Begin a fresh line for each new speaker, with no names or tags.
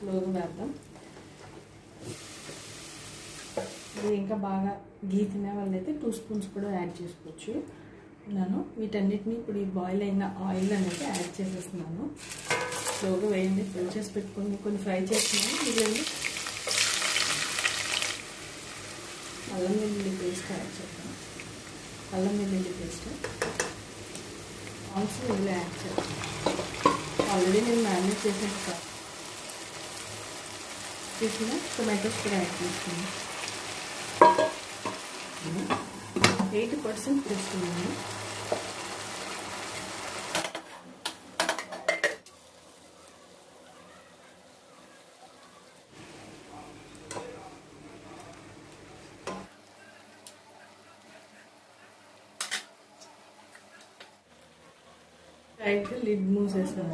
స్లోగా వేద్దాం. ఇది ఇంకా బాగా గీ తినే వాళ్ళైతే 2 స్పూన్స్ కూడా యాడ్ చేసుకోవచ్చు. నేను వీటన్నిటిని ఇప్పుడు ఈ బాయిల్ అయిన ఆయిల్ అనేది యాడ్ చేసేస్తున్నాను. స్లోగా వేయండి. ఫ్రై చేసి పెట్టుకొని కొన్ని ఫ్రై చేస్తున్నాను. మిగిలింది అల్లం వెల్లుల్లి పేస్ట్ యాడ్ చేద్దాం. అల్లం వెల్లుల్లి పేస్ట్ ఆల్సో ఇందులో యాడ్ చేద్దాం. ఆల్రెడీ నేను మ్యారినేట్ చేసేసి తీసిన టొమాటోస్ కూడా యాడ్ చేస్తున్నాను. 80% వేస్తున్నాను. టైట్గా లిడ్ మూసేసాను.